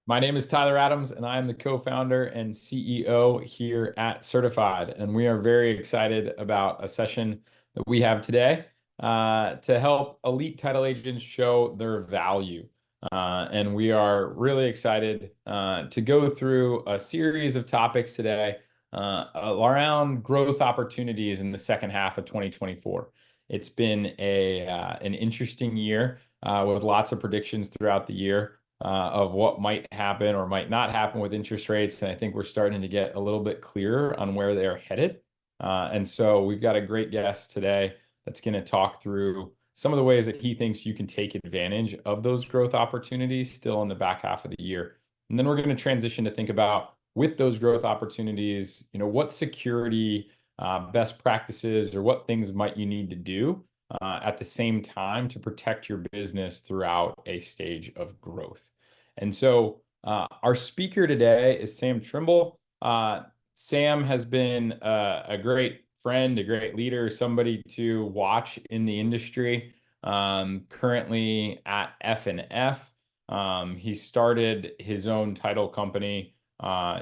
My name is Tyler Adams, and I am the co-founder and CEO here at CertifID. And we are very excited about a session that we have today to help elite title agents show their value. And we are really excited to go through a series of topics today around growth opportunities in the second half of 2024. It's been an interesting year with lots of predictions throughout the year of what might happen or might not happen with interest rates. And I think we're starting to get a little bit clearer on where they're headed. And so we've got a great guest today that's going to talk through some of the ways that he thinks you can take advantage of those growth opportunities still in the back half of the year. And then we're going to transition to think about with those growth opportunities, what security best practices or what things might you need to do at the same time to protect your business throughout a stage of growth. And so our speaker today is Sam Trimble. Sam has been a great friend, a great leader, somebody to watch in the industry. Currently at F&F. He started his own title company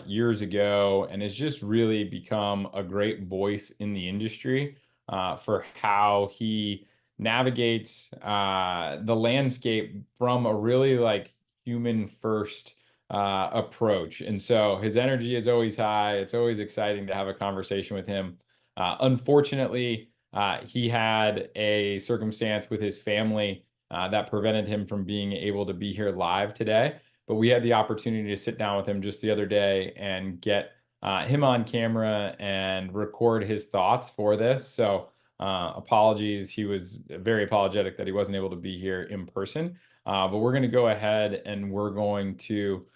years ago and has just really become a great voice in the industry for how he navigates the landscape from a really human first approach. And so his energy is always high. It's always exciting to have a conversation with him. Unfortunately, he had a circumstance with his family that prevented him from being able to be here live today. But we had the opportunity to sit down with him just the other day and get him on camera and record his thoughts for this. So apologies. He was very apologetic that he wasn't able to be here in person. But we're going to go ahead and we're going to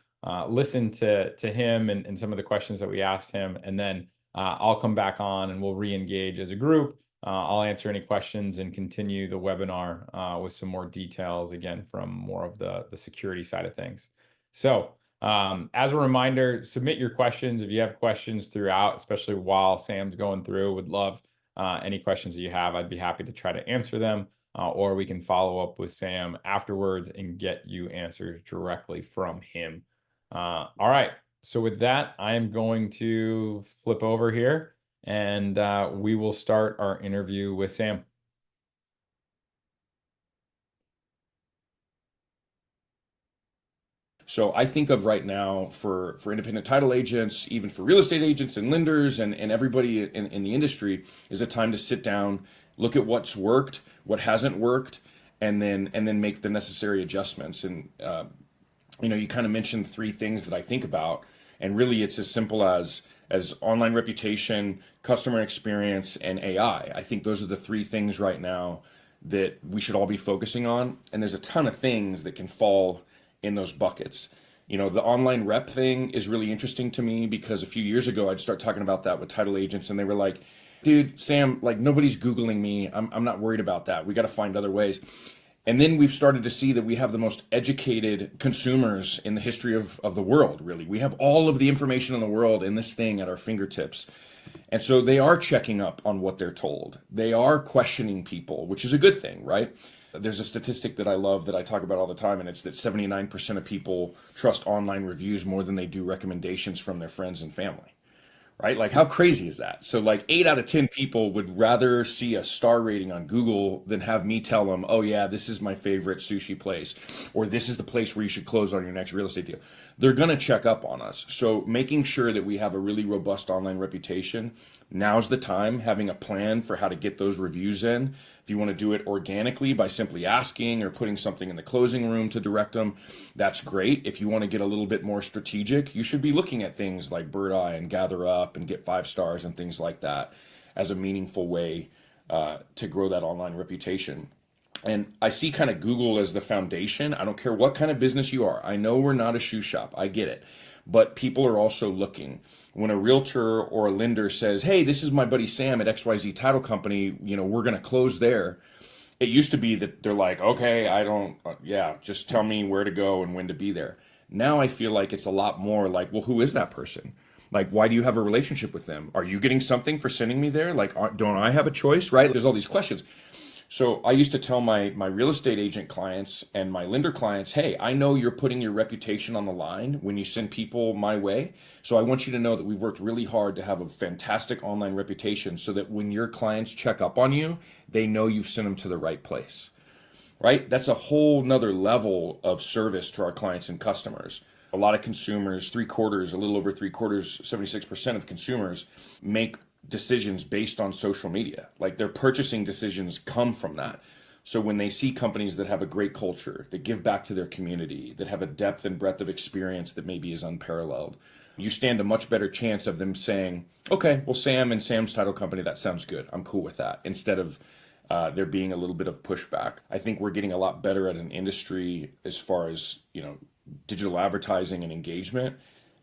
listen to him and some of the questions that we asked him. And then I'll come back on and we'll re-engage as a group. I'll answer any questions and continue the webinar with some more details, again, from more of the security side of things. So as a reminder, submit your questions if you have questions throughout, especially while Sam's going through. Would love any questions that you have. I'd be happy to try to answer them, or we can follow up with Sam afterwards and get you answers directly from him. All right. So with that, I am going to flip over here and we will start our interview with Sam. So I think of right now for independent title agents, even for real estate agents and lenders and everybody in the industry, is a time to sit down, look at what's worked, what hasn't worked, and then make the necessary adjustments. And you kind of mentioned three things that I think about, and really it's as simple as online reputation, customer experience, and AI. I think those are the three things right now that we should all be focusing on. And there's a ton of things that can fall in those buckets. The online rep thing is really interesting to me because a few years ago I'd start talking about that with title agents and they were like, dude, Sam, nobody's Googling me. I'm not worried about that. We got to find other ways. And then we've started to see that we have the most educated consumers in the history of the world, really. We have all of the information in the world in this thing at our fingertips. And so they are checking up on what they're told. They are questioning people, which is a good thing, right? There's a statistic that I love that I talk about all the time, and it's that 79% of people trust online reviews more than they do recommendations from their friends and family, right? How crazy is that? So 8 out of 10 people would rather see a star rating on Google than have me tell them, oh yeah, this is my favorite sushi place, or this is the place where you should close on your next real estate deal. They're going to check up on us. So making sure that we have a really robust online reputation, now's the time, having a plan for how to get those reviews in. If you want to do it organically by simply asking or putting something in the closing room to direct them, that's great. If you want to get a little bit more strategic, you should be looking at things like Bird Eye and Gather Up and get 5 stars and things like that as a meaningful way to grow that online reputation. And I see kind of Google as the foundation. I don't care what kind of business you are. I know we're not a shoe shop. I get it. But people are also looking. When a realtor or a lender says, hey, this is my buddy Sam at XYZ Title Company, we're going to close there. It used to be that they're like, okay, just tell me where to go and when to be there. Now I feel like it's a lot more like, well, who is that person? Why do you have a relationship with them? Are you getting something for sending me there? Don't I have a choice, right? There's all these questions. So I used to tell my real estate agent clients and my lender clients, hey, I know you're putting your reputation on the line when you send people my way. So I want you to know that we've worked really hard to have a fantastic online reputation so that when your clients check up on you, they know you've sent them to the right place, right? That's a whole nother level of service to our clients and customers. A lot of consumers, three quarters, a little over three quarters, 76% of consumers make decisions based on social media. Like their purchasing decisions come from that. So when they see companies that have a great culture, that give back to their community, that have a depth and breadth of experience that maybe is unparalleled, you stand a much better chance of them saying, okay, well, Sam and Sam's title company, that sounds good. I'm cool with that. Instead of there being a little bit of pushback. I think we're getting a lot better at an industry as far as, digital advertising and engagement.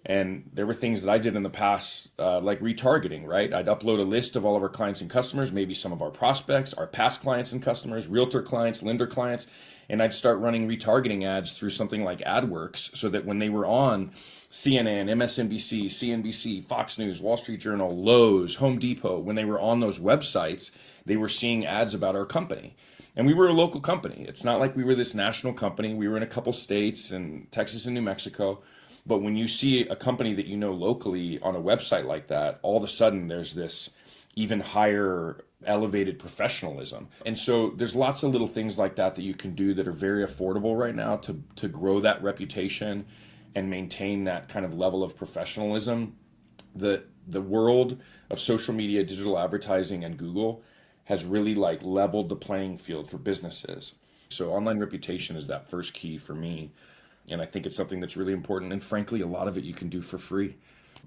And there were things that I did in the past, like retargeting, right? I'd upload a list of all of our clients and customers, maybe some of our prospects, our past clients and customers, realtor clients, lender clients, and I'd start running retargeting ads through something like AdWorks so that when they were on CNN, MSNBC, CNBC, Fox News, Wall Street Journal, Lowe's, Home Depot, when they were on those websites, they were seeing ads about our company. And we were a local company. It's not like we were this national company. We were in a couple states in Texas and New Mexico. But when you see a company that you know locally on a website like that, all of a sudden there's this even higher elevated professionalism. And so there's lots of little things like that that you can do that are very affordable right now to grow that reputation and maintain that kind of level of professionalism. The world of social media, digital advertising, and Google has really like leveled the playing field for businesses. So online reputation is that first key for me. And I think it's something that's really important. And frankly, a lot of it you can do for free.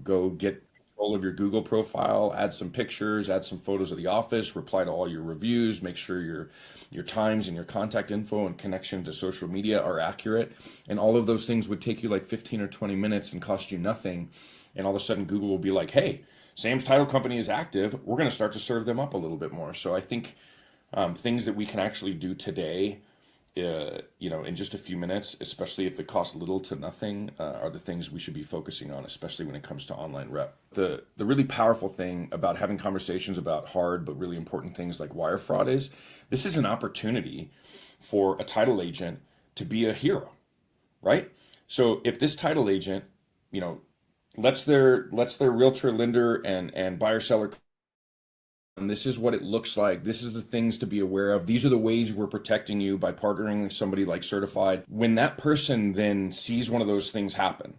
Go get control of your Google profile, add some pictures, add some photos of the office, reply to all your reviews, make sure your times and your contact info and connection to social media are accurate. And all of those things would take you like 15 or 20 minutes and cost you nothing. And all of a sudden Google will be like, hey, Sam's title company is active. We're going to start to serve them up a little bit more. So I think things that we can actually do today, in just a few minutes, especially if it costs little to nothing, are the things we should be focusing on, especially when it comes to online rep. The really powerful thing about having conversations about hard but really important things like wire fraud is this is an opportunity for a title agent to be a hero, right? So if this title agent, lets their realtor, lender, and buyer seller, and this is what it looks like. This is the things to be aware of. These are the ways we're protecting you by partnering with somebody like Certified. When that person then sees one of those things happen,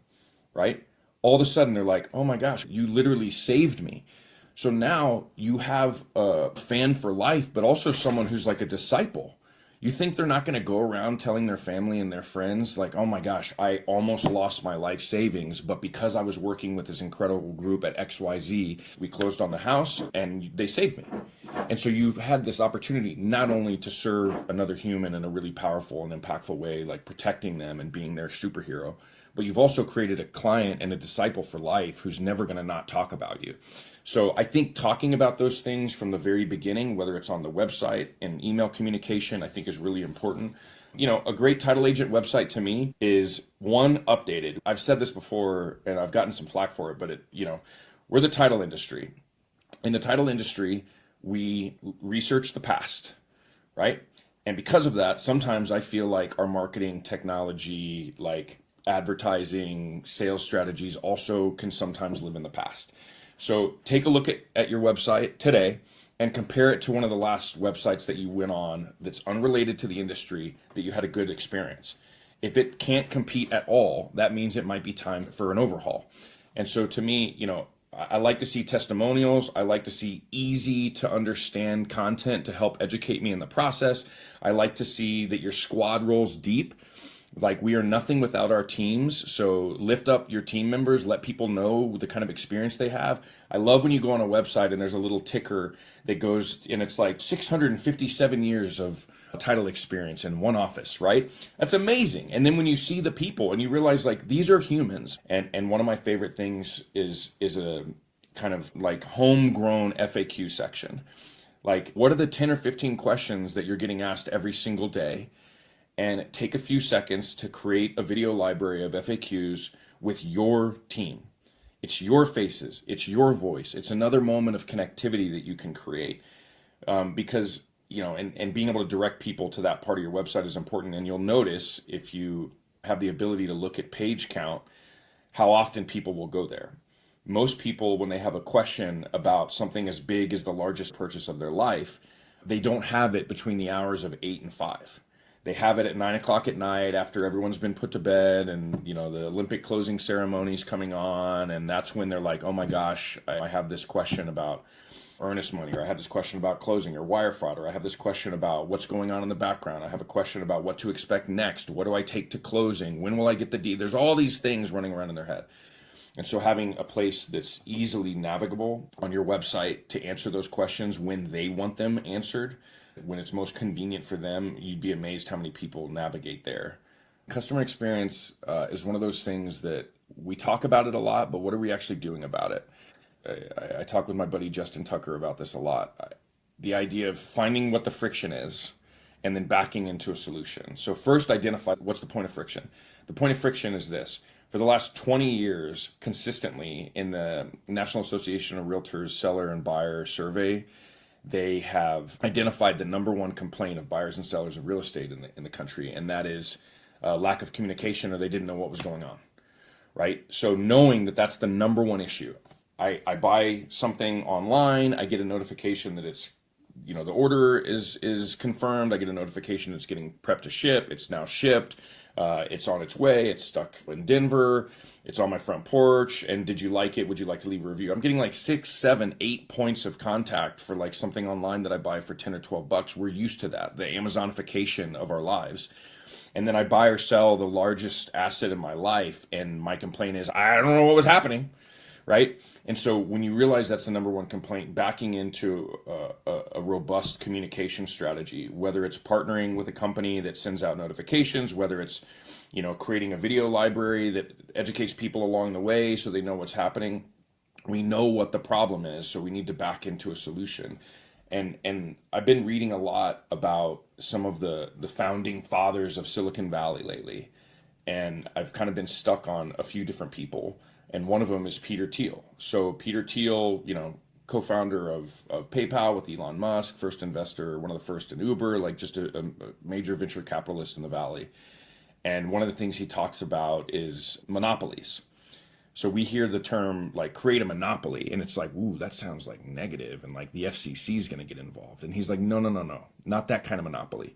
right? All of a sudden they're like, oh my gosh, you literally saved me. So now you have a fan for life, but also someone who's like a disciple. You think they're not going to go around telling their family and their friends, like, oh my gosh, I almost lost my life savings, but because I was working with this incredible group at XYZ, we closed on the house and they saved me. And so you've had this opportunity not only to serve another human in a really powerful and impactful way, like protecting them and being their superhero, but you've also created a client and a disciple for life who's never going to not talk about you. So I think talking about those things from the very beginning, whether it's on the website and email communication, I think is really important. A great title agent website to me is one, updated. I've said this before and I've gotten some flack for it, but we're the title industry. In the title industry, we research the past, right? And because of that, sometimes I feel like our marketing technology, like advertising, sales strategies also can sometimes live in the past. So take a look at your website today and compare it to one of the last websites that you went on that's unrelated to the industry that you had a good experience. If it can't compete at all, that means it might be time for an overhaul. And so to me, I like to see testimonials. I like to see easy to understand content to help educate me in the process. I like to see that your squad rolls deep. Like we are nothing without our teams. So lift up your team members, let people know the kind of experience they have. I love when you go on a website and there's a little ticker that goes and it's like 657 years of title experience in one office, right? That's amazing. And then when you see the people and you realize like these are humans. And one of my favorite things is a kind of like homegrown FAQ section. Like what are the 10 or 15 questions that you're getting asked every single day? And take a few seconds to create a video library of FAQs with your team. It's your faces, it's your voice. It's another moment of connectivity that you can create because and being able to direct people to that part of your website is important. And you'll notice if you have the ability to look at page count, how often people will go there. Most people, when they have a question about something as big as the largest purchase of their life, they don't have it between the hours of 8 and 5. They have it at 9 o'clock at night after everyone's been put to bed, and the Olympic closing ceremony's coming on, and that's when they're like, oh my gosh, I have this question about earnest money, or I have this question about closing or wire fraud, or I have this question about what's going on in the background. I have a question about what to expect next. What do I take to closing? When will I get the deed? There's all these things running around in their head. And so having a place that's easily navigable on your website to answer those questions when they want them answered, when it's most convenient for them, you'd be amazed how many people navigate there. Customer experience is one of those things that we talk about it a lot, but what are we actually doing about it? I talk with my buddy Justin Tucker about this a lot. The idea of finding what the friction is and then backing into a solution. So first identify what's the point of friction. The point of friction is this. For the last 20 years, consistently in the National Association of Realtors Seller and Buyer Survey, they have identified the number one complaint of buyers and sellers of real estate in the country, and that is lack of communication, or they didn't know what was going on, right? So knowing that that's the number one issue. I buy something online, I get a notification that it's, the order is confirmed. I get a notification it's getting prepped to ship. It's now shipped. It's on its way. It's stuck in Denver. It's on my front porch. And did you like it? Would you like to leave a review? I'm getting like 6, 7, 8 points of contact for like something online that I buy for 10 or 12 bucks. We're used to that, the Amazonification of our lives. And then I buy or sell the largest asset in my life, and my complaint is, I don't know what was happening, right? And so when you realize that's the number one complaint, backing into a robust communication strategy, whether it's partnering with a company that sends out notifications, whether it's creating a video library that educates people along the way so they know what's happening. We know what the problem is, so we need to back into a solution. And I've been reading a lot about some of the founding fathers of Silicon Valley lately, and I've kind of been stuck on a few different people. And one of them is Peter Thiel. So Peter Thiel, co-founder of PayPal with Elon Musk, first investor, one of the first in Uber, like just a major venture capitalist in the Valley. And one of the things he talks about is monopolies. So we hear the term like create a monopoly, and it's like, ooh, that sounds like negative, and like the FCC is going to get involved. And he's like, no, no, no, no, not that kind of monopoly.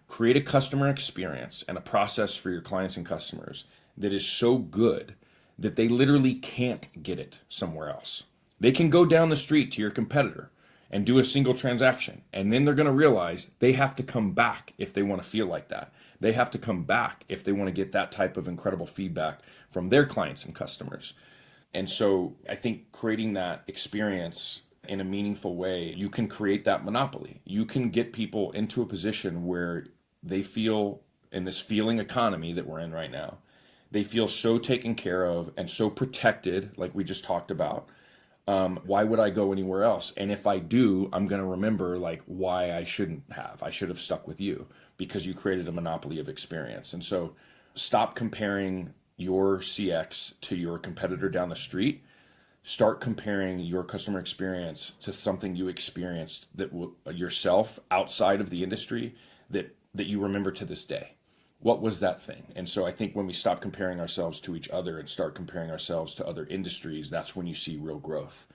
Create a customer experience and a process for your clients and customers that is so good that they literally can't get it somewhere else. They can go down the street to your competitor and do a single transaction, and then they're going to realize they have to come back if they want to feel like that. They have to come back if they want to get that type of incredible feedback from their clients and customers. And so I think creating that experience in a meaningful way, you can create that monopoly. You can get people into a position where they feel, in this feeling economy that we're in right now, they feel so taken care of and so protected, like we just talked about. Why would I go anywhere else? And if I do, I'm going to remember like why I shouldn't have. I should have stuck with you because you created a monopoly of experience. And so stop comparing your CX to your competitor down the street. Start comparing your customer experience to something you experienced that yourself outside of the industry that you remember to this day. What was that thing? And so I think when we stop comparing ourselves to each other and start comparing ourselves to other industries, that's when you see real growth.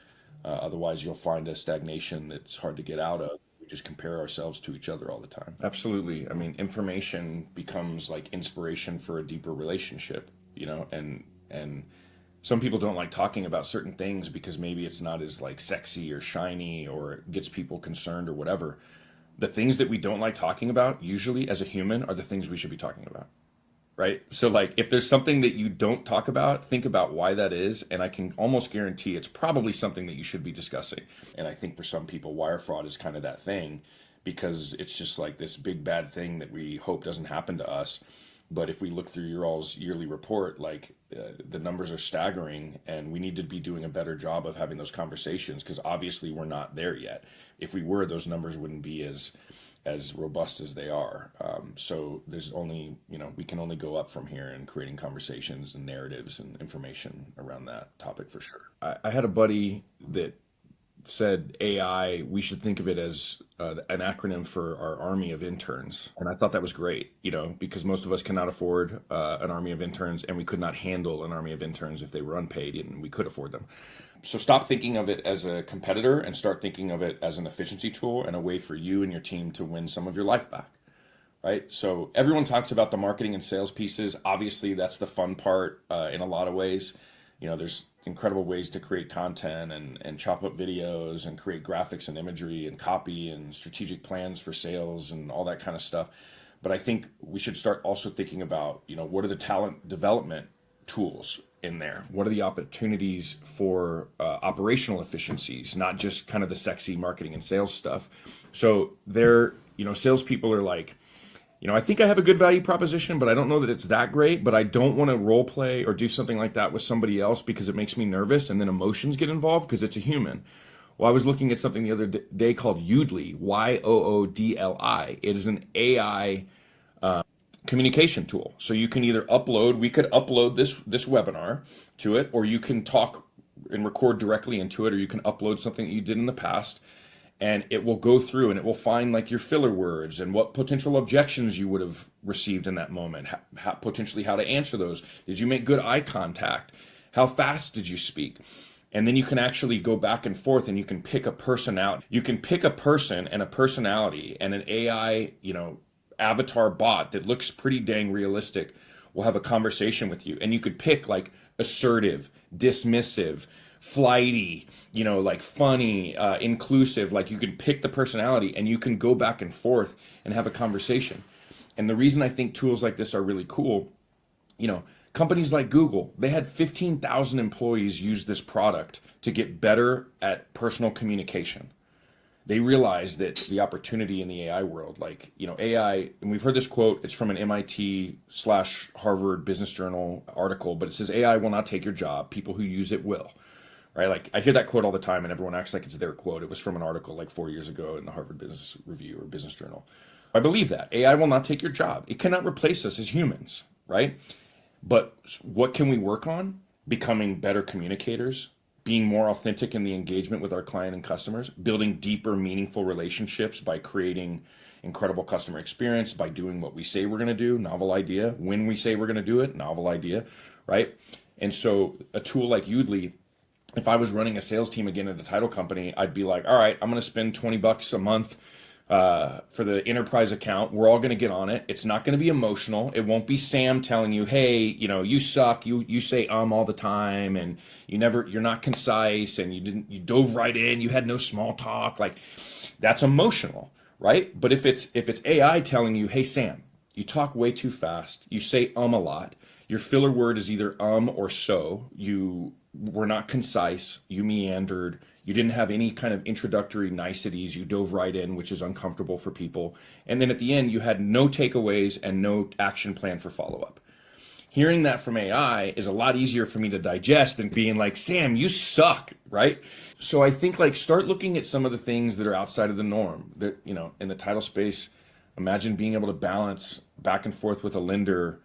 Otherwise, you'll find a stagnation that's hard to get out of. We just compare ourselves to each other all the time. Absolutely. I mean, information becomes like inspiration for a deeper relationship, and some people don't like talking about certain things because maybe it's not as like sexy or shiny or it gets people concerned or whatever. The things that we don't like talking about usually as a human are the things we should be talking about, right? So like if there's something that you don't talk about, think about why that is, and I can almost guarantee it's probably something that you should be discussing. And I think for some people wire fraud is kind of that thing because it's just like this big bad thing that we hope doesn't happen to us. But if we look through your all's yearly report, like the numbers are staggering, and we need to be doing a better job of having those conversations because obviously we're not there yet. If we were, those numbers wouldn't be as robust as they are. So there's only, we can only go up from here in creating conversations and narratives and information around that topic for sure. I had a buddy that said AI, we should think of it as an acronym for our army of interns. And I thought that was great, because most of us cannot afford an army of interns, and we could not handle an army of interns if they were unpaid, and we could afford them. So stop thinking of it as a competitor and start thinking of it as an efficiency tool and a way for you and your team to win some of your life back. Right? So everyone talks about the marketing and sales pieces. Obviously, that's the fun part in a lot of ways. There's incredible ways to create content and chop up videos and create graphics and imagery and copy and strategic plans for sales and all that kind of stuff. But I think we should start also thinking about, what are the talent development tools in there? What are the opportunities for operational efficiencies, not just kind of the sexy marketing and sales stuff? So salespeople are like, I think I have a good value proposition, but I don't know that it's that great. But I don't want to role play or do something like that with somebody else because it makes me nervous, and then emotions get involved because it's a human. Well, I was looking at something the other day called Yoodli, Yoodli. It is an AI communication tool. So you can either we could upload this webinar to it, or you can talk and record directly into it, or you can upload something that you did in the past, and it will go through and it will find like your filler words and what potential objections you would have received in that moment, potentially how to answer those. Did you make good eye contact? How fast did you speak? And then you can actually go back and forth, and you can pick a personality. You can pick a person and a personality, and an AI, avatar bot that looks pretty dang realistic will have a conversation with you. And you could pick like assertive, dismissive, flighty, like funny, inclusive. Like you can pick the personality, and you can go back and forth and have a conversation. And the reason I think tools like this are really cool, companies like Google, they had 15,000 employees use this product to get better at personal communication. They realized that the opportunity in the AI world, like, AI, and we've heard this quote, it's from an MIT/Harvard Business Journal article, but it says, AI will not take your job. People who use it will. Right? Like, I hear that quote all the time, and everyone acts like it's their quote. It was from an article like 4 years ago in the Harvard Business Review or Business Journal. I believe that. AI will not take your job. It cannot replace us as humans, right? But what can we work on? Becoming better communicators, being more authentic in the engagement with our client and customers, building deeper, meaningful relationships by creating incredible customer experience, by doing what we say we're going to do, novel idea. When we say we're going to do it, novel idea, right? And so a tool like Udly, if I was running a sales team again at a title company, I'd be like, all right, I'm going to spend $20 a month for the enterprise account. We're all going to get on it. It's not going to be emotional. It won't be Sam telling you, hey, you suck. You say all the time, and you're not concise, and you dove right in. You had no small talk. Like, that's emotional, right? But if it's AI telling you, hey, Sam, you talk way too fast. You say a lot. Your filler word is either or so. You were not concise. You meandered. You didn't have any kind of introductory niceties. You dove right in, which is uncomfortable for people. And then at the end, you had no takeaways and no action plan for follow-up. Hearing that from AI is a lot easier for me to digest than being like, Sam, you suck, right? So I think, like, start looking at some of the things that are outside of the norm. That, in the title space, imagine being able to balance back and forth with a lender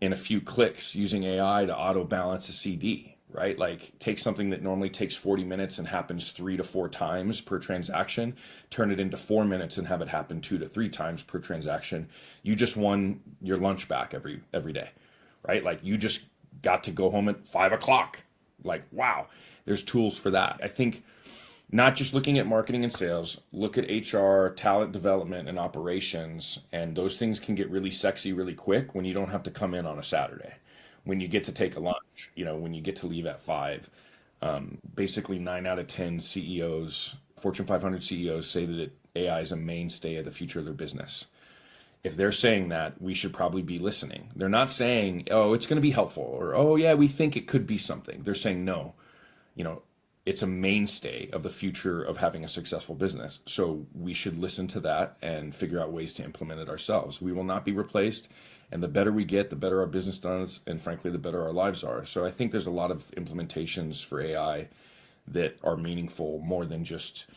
in a few clicks using AI to auto balance a CD, right? Like, take something that normally takes 40 minutes and happens 3 to 4 times per transaction, turn it into 4 minutes and have it happen 2 to 3 times per transaction. You just won your lunch back every day, right? Like, you just got to go home at 5 o'clock. Like, wow, there's tools for that. I think not just looking at marketing and sales, look at HR, talent development, and operations. And those things can get really sexy really quick when you don't have to come in on a Saturday, when you get to take a lunch, when you get to leave at 5. Basically, 9 out of 10 CEOs, Fortune 500 CEOs, say that AI is a mainstay of the future of their business. If they're saying that, we should probably be listening. They're not saying, oh, it's going to be helpful, or, oh, yeah, we think it could be something. They're saying, no, it's a mainstay of the future of having a successful business. So we should listen to that and figure out ways to implement it ourselves. We will not be replaced. And the better we get, the better our business does. And frankly, the better our lives are. So I think there's a lot of implementations for AI that are meaningful, more than just,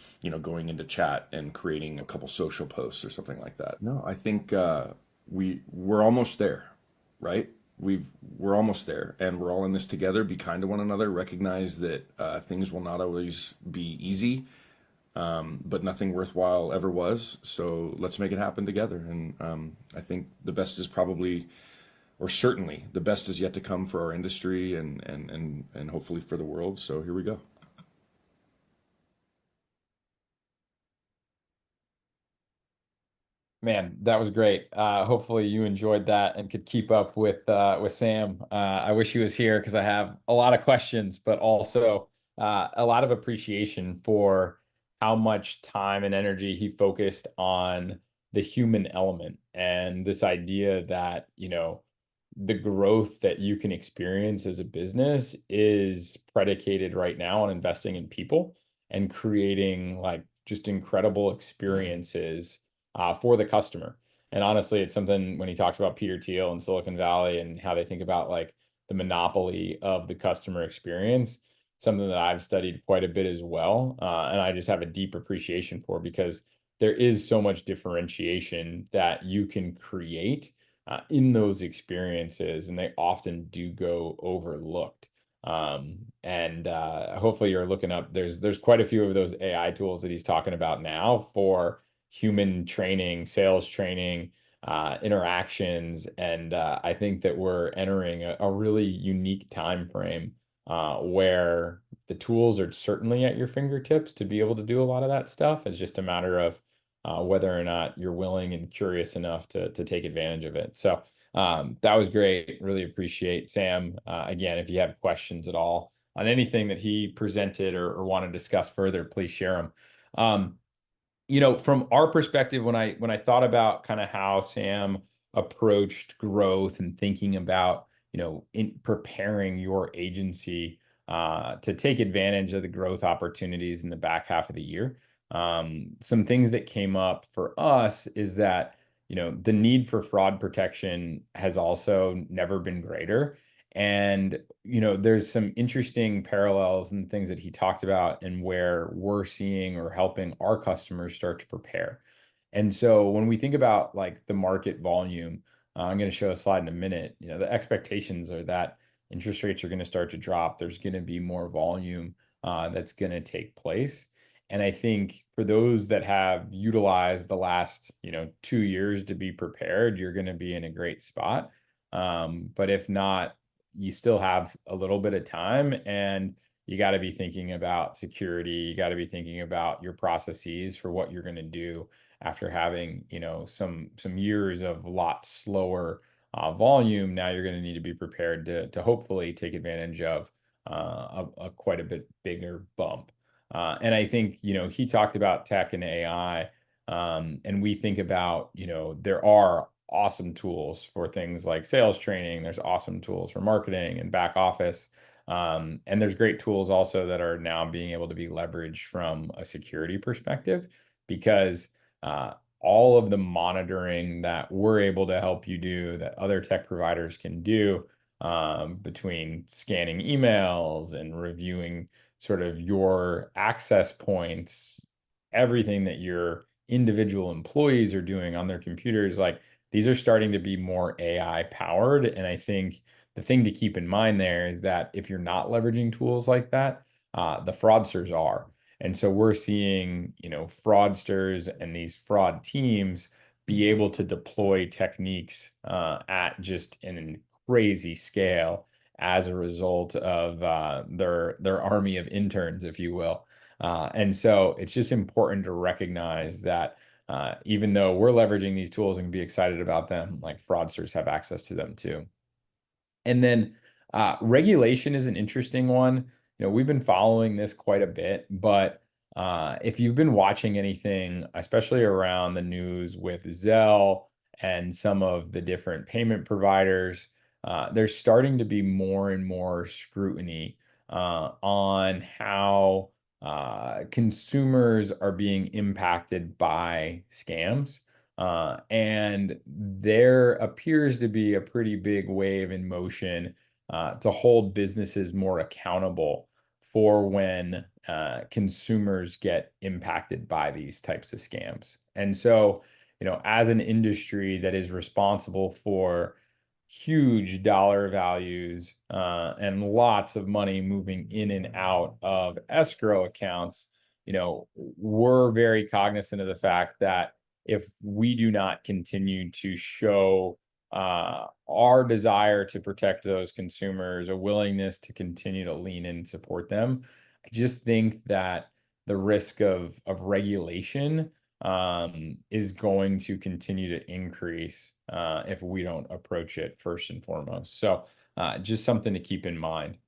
going into chat and creating a couple social posts or something like that. No, I think we're almost there, right? we're almost there, and we're all in this together. Be kind to one another. Recognize that things will not always be easy, but nothing worthwhile ever was. So let's make it happen together. And I think the best is probably, or certainly, the best is yet to come for our industry and hopefully for the world. So here we go. Man, that was great. Hopefully you enjoyed that and could keep up with Sam. I wish he was here because I have a lot of questions, but also a lot of appreciation for how much time and energy he focused on the human element and this idea that, the growth that you can experience as a business is predicated right now on investing in people and creating like just incredible experiences for the customer. And honestly, it's something when he talks about Peter Thiel and Silicon Valley and how they think about like the monopoly of the customer experience, something that I've studied quite a bit as well. And I just have a deep appreciation for because there is so much differentiation that you can create in those experiences, and they often do go overlooked. And hopefully you're looking up, there's quite a few of those AI tools that he's talking about now for human training, sales training, interactions. And I think that we're entering a really unique time frame where the tools are certainly at your fingertips to be able to do a lot of that stuff. It's just a matter of whether or not you're willing and curious enough to take advantage of it. So that was great. Really appreciate Sam. Again, if you have questions at all on anything that he presented or want to discuss further, please share them. From our perspective, when I thought about kind of how Sam approached growth and thinking about, in preparing your agency to take advantage of the growth opportunities in the back half of the year, some things that came up for us is that, the need for fraud protection has also never been greater. And, there's some interesting parallels and things that he talked about and where we're seeing or helping our customers start to prepare. And so when we think about like the market volume, I'm going to show a slide in a minute. The expectations are that interest rates are going to start to drop. There's going to be more volume that's going to take place. And I think for those that have utilized the last, 2 years to be prepared, you're going to be in a great spot. But if not, you still have a little bit of time, and you got to be thinking about security. You got to be thinking about your processes for what you're going to do after having, some years of a lot slower volume. Now you're going to need to be prepared to hopefully take advantage of a quite a bit bigger bump. And I think, he talked about tech and AI, and we think about, there are awesome tools for things like sales training. There's awesome tools for marketing and back office. And there's great tools also that are now being able to be leveraged from a security perspective because all of the monitoring that we're able to help you do that other tech providers can do between scanning emails and reviewing sort of your access points, everything that your individual employees are doing on their computers, like these are starting to be more AI powered. And I think the thing to keep in mind there is that if you're not leveraging tools like that, the fraudsters are. And so we're seeing, fraudsters and these fraud teams be able to deploy techniques at just an crazy scale as a result of their army of interns, if you will. And so it's just important to recognize that even though we're leveraging these tools and be excited about them, like fraudsters have access to them too. And then regulation is an interesting one. We've been following this quite a bit, but if you've been watching anything, especially around the news with Zelle and some of the different payment providers, there's starting to be more and more scrutiny on how consumers are impacted impacted by scams. And there appears to be a pretty big wave in motion to hold businesses more accountable for when consumers get impacted by these types of scams. And so, as an industry that is responsible for huge dollar values and lots of money moving in and out of escrow accounts, we're very cognizant of the fact that if we do not continue to show our desire to protect those consumers, a willingness to continue to lean in and support them, I just think that the risk of regulation is going to continue to increase if we don't approach it first and foremost. So just something to keep in mind.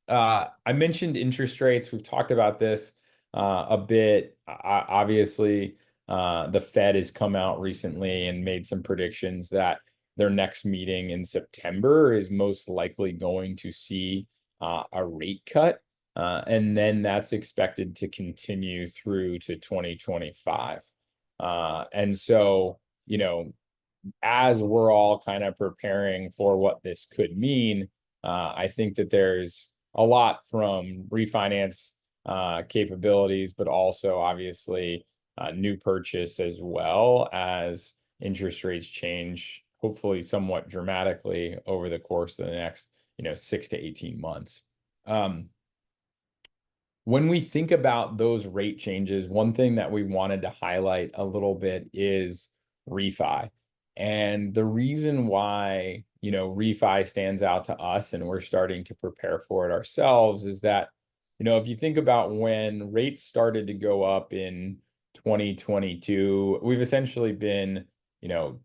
I mentioned interest rates. We've talked about this a bit. Obviously, the Fed has come out recently and made some predictions that their next meeting in September is most likely going to see a rate cut. And then that's expected to continue through to 2025. And so, as we're all kind of preparing for what this could mean, I think that there's a lot from refinance capabilities, but also obviously new purchase as well as interest rates change, hopefully somewhat dramatically over the course of the next, 6 to 18 months. When we think about those rate changes, one thing that we wanted to highlight a little bit is refi. And the reason why, refi stands out to us and we're starting to prepare for it ourselves is that, if you think about when rates started to go up in 2022, we've essentially been,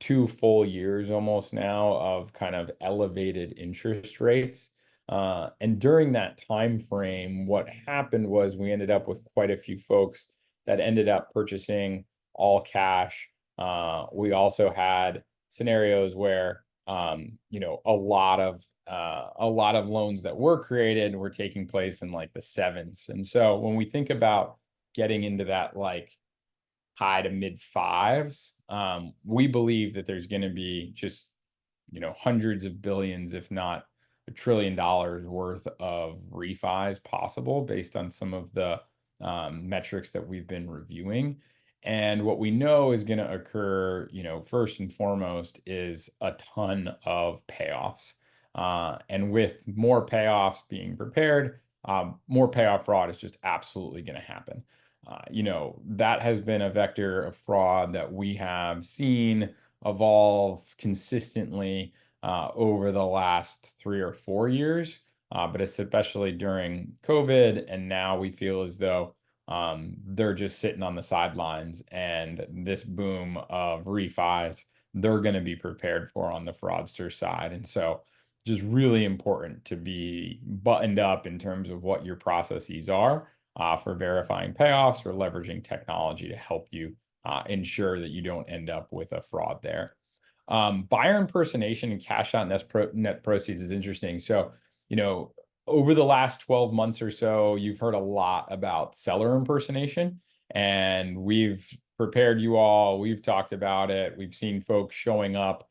2 full years almost now of kind of elevated interest rates. And during that time frame, what happened was we ended up with quite a few folks that ended up purchasing all cash. We also had scenarios where a lot of loans that were created were taking place in like the sevens. And so when we think about getting into that like high to mid fives, we believe that there's going to be just hundreds of billions, if not $1 trillion worth of refis possible based on some of the metrics that we've been reviewing. And what we know is going to occur, first and foremost, is a ton of payoffs. And with more payoffs being prepared, more payoff fraud is just absolutely going to happen. That has been a vector of fraud that we have seen evolve consistently over the last 3 or 4 years, but especially during COVID. And now we feel as though they're just sitting on the sidelines, and this boom of refis, they're going to be prepared for on the fraudster side. And so just really important to be buttoned up in terms of what your processes are for verifying payoffs or leveraging technology to help you ensure that you don't end up with a fraud there. Buyer impersonation and cash out net proceeds is interesting. So, over the last 12 months or so, you've heard a lot about seller impersonation, and we've prepared you all. We've talked about it. We've seen folks showing up,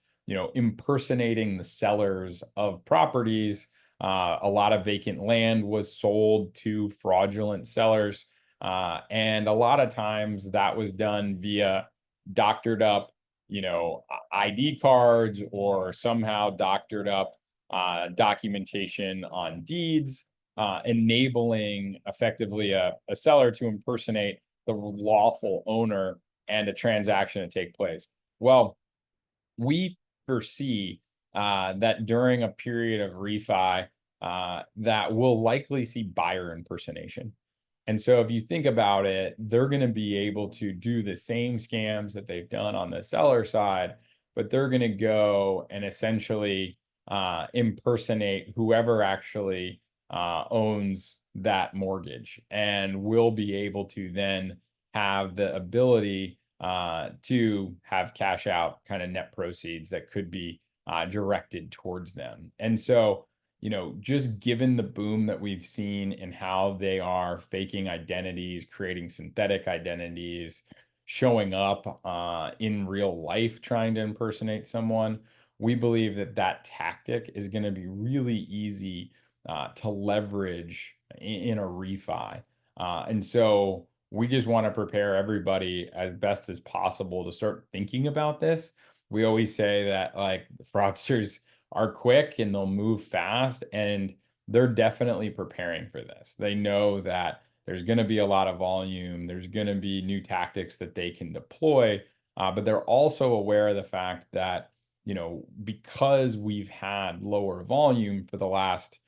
impersonating the sellers of properties. A lot of vacant land was sold to fraudulent sellers. And a lot of times that was done via doctored up ID cards or somehow doctored up documentation on deeds, enabling effectively a seller to impersonate the lawful owner and a transaction to take place. Well, we foresee that during a period of refi, that we'll likely see buyer impersonation. And so if you think about it, they're going to be able to do the same scams that they've done on the seller side, but they're going to go and essentially impersonate whoever actually owns that mortgage. And we'll be able to then have the ability to have cash out kind of net proceeds that could be directed towards them. And so, just given the boom that we've seen in how they are faking identities, creating synthetic identities, showing up in real life, trying to impersonate someone, we believe that that tactic is going to be really easy to leverage in a refi. And so we just want to prepare everybody as best as possible to start thinking about this. We always say that like fraudsters are quick and they'll move fast, and they're definitely preparing for this. They know that there's going to be a lot of volume, there's going to be new tactics that they can deploy, but they're also aware of the fact that, because we've had lower volume for the last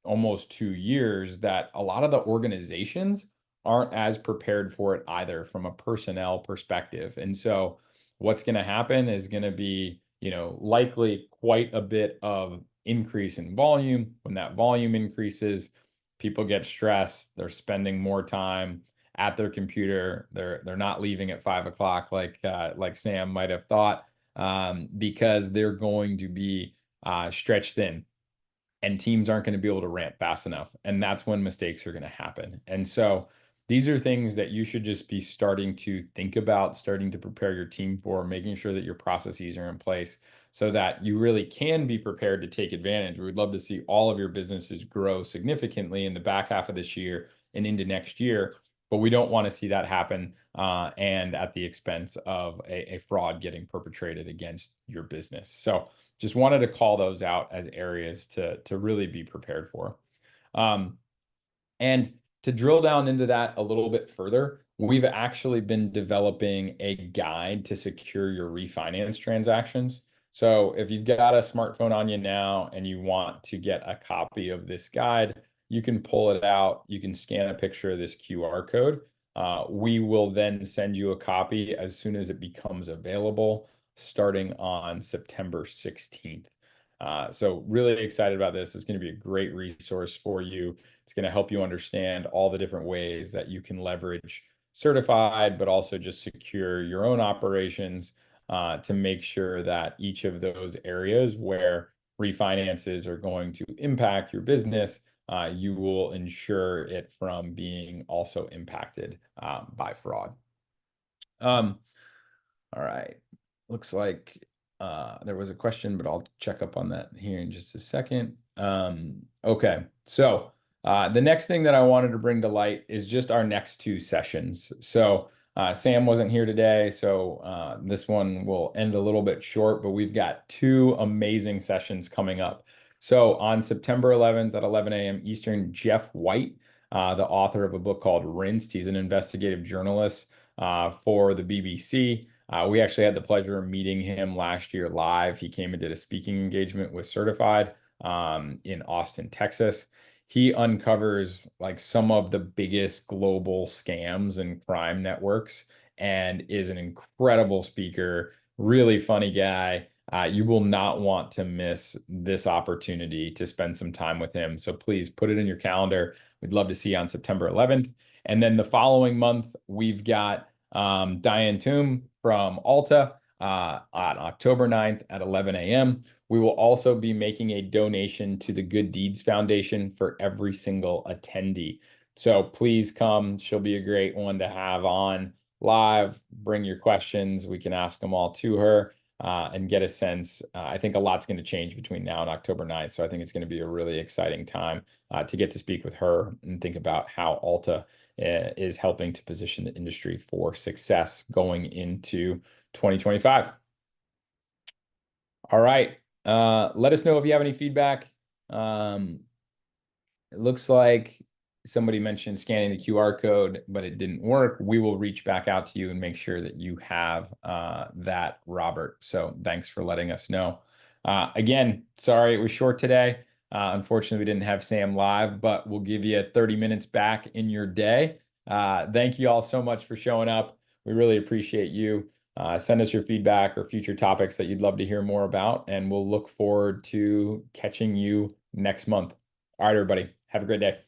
almost 2 years, that a lot of the organizations aren't as prepared for it either from a personnel perspective. And so what's going to happen is going to be, likely quite a bit of increase in volume. When that volume increases, people get stressed. They're spending more time at their computer. They're not leaving at 5 o'clock like Sam might have thought, because they're going to be stretched thin, and teams aren't going to be able to ramp fast enough. And that's when mistakes are going to happen. And so these are things that you should just be starting to think about, starting to prepare your team for, making sure that your processes are in place so that you really can be prepared to take advantage. We'd love to see all of your businesses grow significantly in the back half of this year and into next year, but we don't want to see that happen and at the expense of a fraud getting perpetrated against your business. So just wanted to call those out as areas to really be prepared for. And to drill down into that a little bit further, we've actually been developing a guide to secure your refinance transactions. So if you've got a smartphone on you now and you want to get a copy of this guide, you can pull it out. You can scan a picture of this QR code. We will then send you a copy as soon as it becomes available, starting on September 16th. So really excited about this. It's going to be a great resource for you. It's going to help you understand all the different ways that you can leverage certified, but also just secure your own operations to make sure that each of those areas where refinances are going to impact your business, you will ensure it from being also impacted by fraud. All right. Looks like there was a question, but I'll check up on that here in just a second. Okay. So the next thing that I wanted to bring to light is just our next two sessions. So Sam wasn't here today, so this one will end a little bit short, but we've got two amazing sessions coming up. So on September 11th at 11 a.m. Eastern, Jeff White, the author of a book called Rinsed, he's an investigative journalist for the BBC. We actually had the pleasure of meeting him last year live. He came and did a speaking engagement with CertifID in Austin, Texas. He uncovers like some of the biggest global scams and crime networks and is an incredible speaker, really funny guy. You will not want to miss this opportunity to spend some time with him. So please put it in your calendar. We'd love to see you on September 11th. And then the following month, we've got Diane Toom from Alta on October 9th at 11 a.m. We will also be making a donation to the Good Deeds Foundation for every single attendee. So please come. She'll be a great one to have on live. Bring your questions. We can ask them all to her and get a sense. I think a lot's going to change between now and October 9th. So I think it's going to be a really exciting time to get to speak with her and think about how Alta is helping to position the industry for success going into 2025. All right. Let us know if you have any feedback. It looks like somebody mentioned scanning the QR code, but it didn't work. We will reach back out to you and make sure that you have that, Robert. So thanks for letting us know. Again, sorry it was short today. Unfortunately, we didn't have Sam live, but we'll give you 30 minutes back in your day. Thank you all so much for showing up. We really appreciate you. Send us your feedback or future topics that you'd love to hear more about, and we'll look forward to catching you next month. All right, everybody, have a great day.